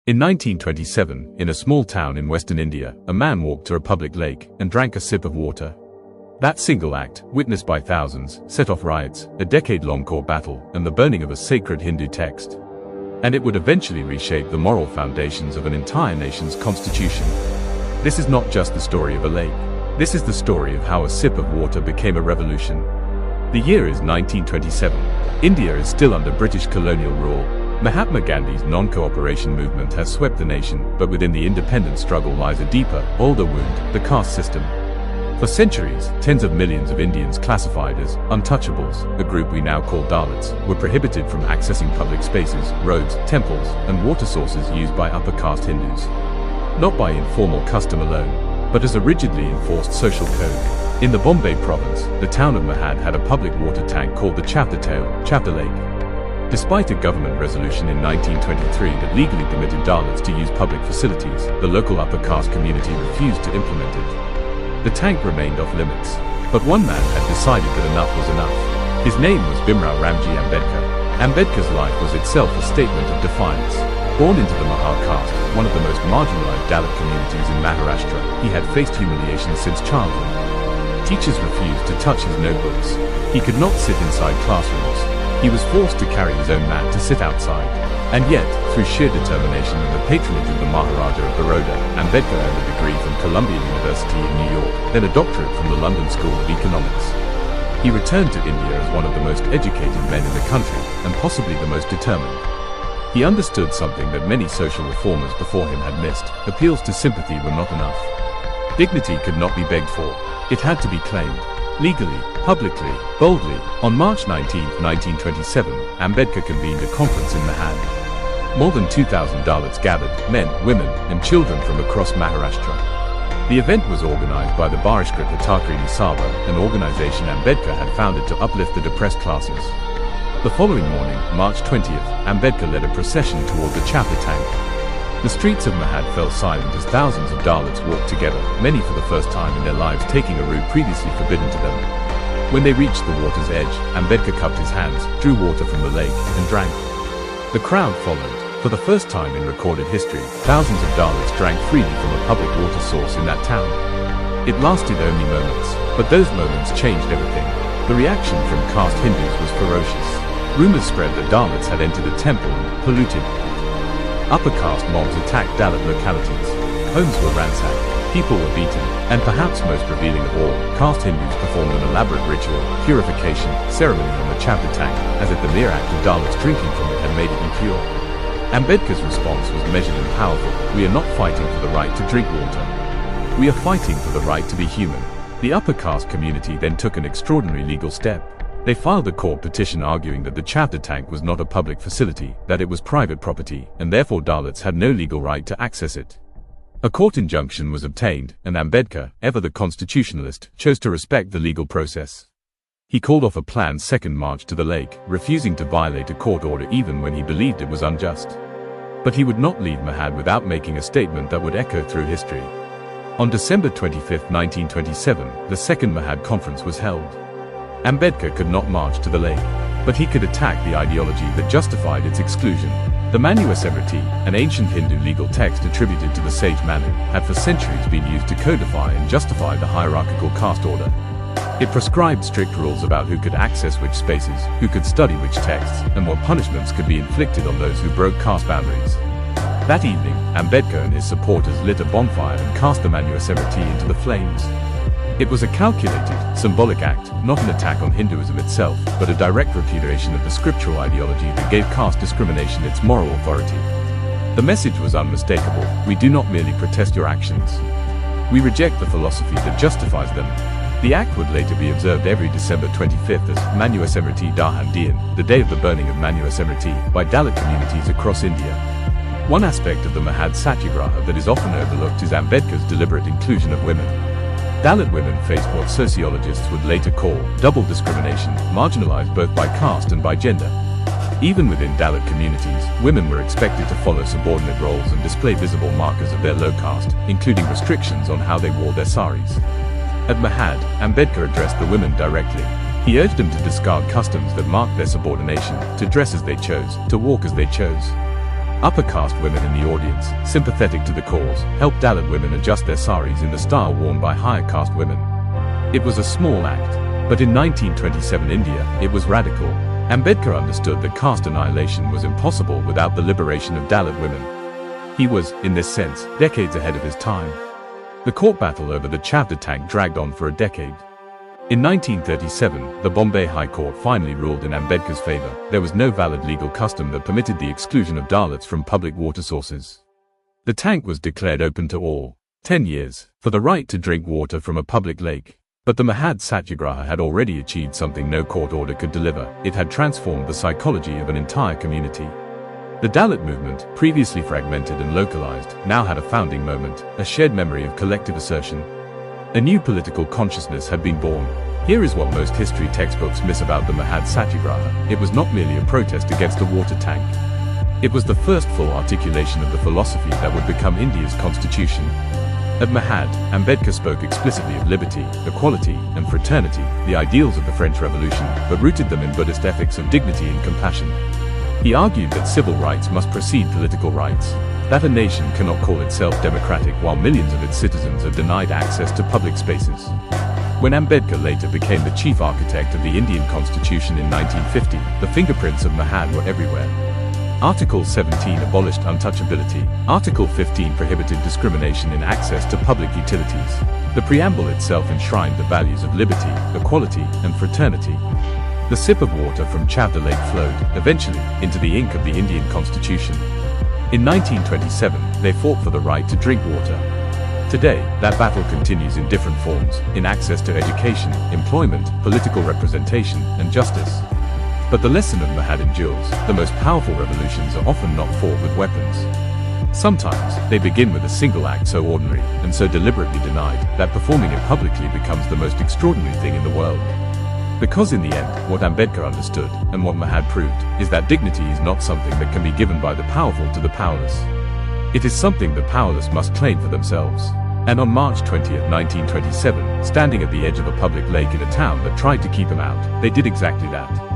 In 1927, in a small town in western India, a man walked to a public lake and drank a sip of water. That single act, witnessed by thousands, set off riots, a decade-long court battle, and the burning of a sacred Hindu text. And it would eventually reshape the moral foundations of an entire nation's constitution. This is not just the story of a lake. This is the story of how a sip of water became a revolution. The year is 1927. India is still under British colonial rule. Mahatma Gandhi's non-cooperation movement has swept the nation, but within the independence struggle lies a deeper, older wound, the caste system. For centuries, tens of millions of Indians classified as untouchables, a group we now call Dalits, were prohibited from accessing public spaces, roads, temples, and water sources used by upper caste Hindus. Not by informal custom alone, but as a rigidly enforced social code. In the Bombay province, the town of Mahad had a public water tank called the Chapter Lake. Despite a government resolution in 1923 that legally permitted Dalits to use public facilities, the local upper caste community refused to implement it. The tank remained off limits. But one man had decided that enough was enough. His name was Bhimrao Ramji Ambedkar. Ambedkar's life was itself a statement of defiance. Born into the Mahar caste, one of the most marginalized Dalit communities in Maharashtra, he had faced humiliation since childhood. Teachers refused to touch his notebooks. He could not sit inside classrooms. He was forced to carry his own mat to sit outside. And yet, through sheer determination and the patronage of the Maharaja of Baroda, Ambedkar earned a degree from Columbia University in New York, then a doctorate from the London School of Economics. He returned to India as one of the most educated men in the country, and possibly the most determined. He understood something that many social reformers before him had missed: appeals to sympathy were not enough. Dignity could not be begged for. It had to be claimed. Legally, publicly, boldly. On March 19, 1927, Ambedkar convened a conference in Mahad. More than 2,000 Dalits gathered, men, women, and children from across Maharashtra. The event was organized by the Bariskrit Hatakrini Sabha, an organization Ambedkar had founded to uplift the depressed classes. The following morning, March 20th, Ambedkar led a procession toward the Chapter tank. The streets of Mahad fell silent as thousands of Dalits walked together, many for the first time in their lives taking a route previously forbidden to them. When they reached the water's edge, Ambedkar cupped his hands, drew water from the lake, and drank. The crowd followed. For the first time in recorded history, thousands of Dalits drank freely from a public water source in that town. It lasted only moments, but those moments changed everything. The reaction from caste Hindus was ferocious. Rumors spread that Dalits had entered a temple and polluted it. Upper caste mobs attacked Dalit localities. Homes were ransacked, people were beaten, and perhaps most revealing of all, caste Hindus performed an elaborate ritual, purification, ceremony on the Chapter tank, as if the mere act of Dalits drinking from it had made it impure. Ambedkar's response was measured and powerful. We are not fighting for the right to drink water. We are fighting for the right to be human. The upper caste community then took an extraordinary legal step. They filed a court petition arguing that the Chapter tank was not a public facility, that it was private property, and therefore Dalits had no legal right to access it. A court injunction was obtained, and Ambedkar, ever the constitutionalist, chose to respect the legal process. He called off a planned second march to the lake, refusing to violate a court order even when he believed it was unjust. But he would not leave Mahad without making a statement that would echo through history. On December 25, 1927, the second Mahad conference was held. Ambedkar could not march to the lake, but he could attack the ideology that justified its exclusion. The Manusmriti, an ancient Hindu legal text attributed to the sage Manu, had for centuries been used to codify and justify the hierarchical caste order. It prescribed strict rules about who could access which spaces, who could study which texts, and what punishments could be inflicted on those who broke caste boundaries. That evening, Ambedkar and his supporters lit a bonfire and cast the Manusmriti into the flames. It was a calculated, symbolic act, not an attack on Hinduism itself, but a direct repudiation of the scriptural ideology that gave caste discrimination its moral authority. The message was unmistakable: we do not merely protest your actions. We reject the philosophy that justifies them. The act would later be observed every December 25th as Manusmriti Dahan Diyan, the day of the burning of Manusmriti, by Dalit communities across India. One aspect of the Mahad Satyagraha that is often overlooked is Ambedkar's deliberate inclusion of women. Dalit women faced what sociologists would later call double discrimination, marginalized both by caste and by gender. Even within Dalit communities, women were expected to follow subordinate roles and display visible markers of their low caste, including restrictions on how they wore their saris. At Mahad, Ambedkar addressed the women directly. He urged them to discard customs that marked their subordination, to dress as they chose, to walk as they chose. Upper caste women in the audience, sympathetic to the cause, helped Dalit women adjust their saris in the style worn by higher caste women. It was a small act, but in 1927 India, it was radical. Ambedkar understood that caste annihilation was impossible without the liberation of Dalit women. He was, in this sense, decades ahead of his time. The court battle over the Chavda tank dragged on for a decade. In 1937, the Bombay High Court finally ruled in Ambedkar's favor. There was no valid legal custom that permitted the exclusion of Dalits from public water sources. The tank was declared open to all, 10 years, for the right to drink water from a public lake. But the Mahad Satyagraha had already achieved something no court order could deliver. It had transformed the psychology of an entire community. The Dalit movement, previously fragmented and localized, now had a founding moment, a shared memory of collective assertion. A new political consciousness had been born. Here is what most history textbooks miss about the Mahad Satyagraha. It was not merely a protest against a water tank. It was the first full articulation of the philosophy that would become India's constitution. At Mahad, Ambedkar spoke explicitly of liberty, equality, and fraternity, the ideals of the French Revolution, but rooted them in Buddhist ethics of dignity and compassion. He argued that civil rights must precede political rights, that a nation cannot call itself democratic while millions of its citizens are denied access to public spaces. When Ambedkar later became the chief architect of the Indian Constitution in 1950, the fingerprints of Mahad were everywhere. Article 17 abolished untouchability. Article 15 prohibited discrimination in access to public utilities. The preamble itself enshrined the values of liberty, equality, and fraternity. The sip of water from Chavda Lake flowed, eventually, into the ink of the Indian Constitution. In 1927, they fought for the right to drink water. Today, that battle continues in different forms, in access to education, employment, political representation, and justice. But the lesson of Mahad endures. The most powerful revolutions are often not fought with weapons. Sometimes, they begin with a single act so ordinary, and so deliberately denied, that performing it publicly becomes the most extraordinary thing in the world. Because in the end, what Ambedkar understood, and what Mahad proved, is that dignity is not something that can be given by the powerful to the powerless. It is something the powerless must claim for themselves. And on March 20, 1927, standing at the edge of a public lake in a town that tried to keep them out, they did exactly that.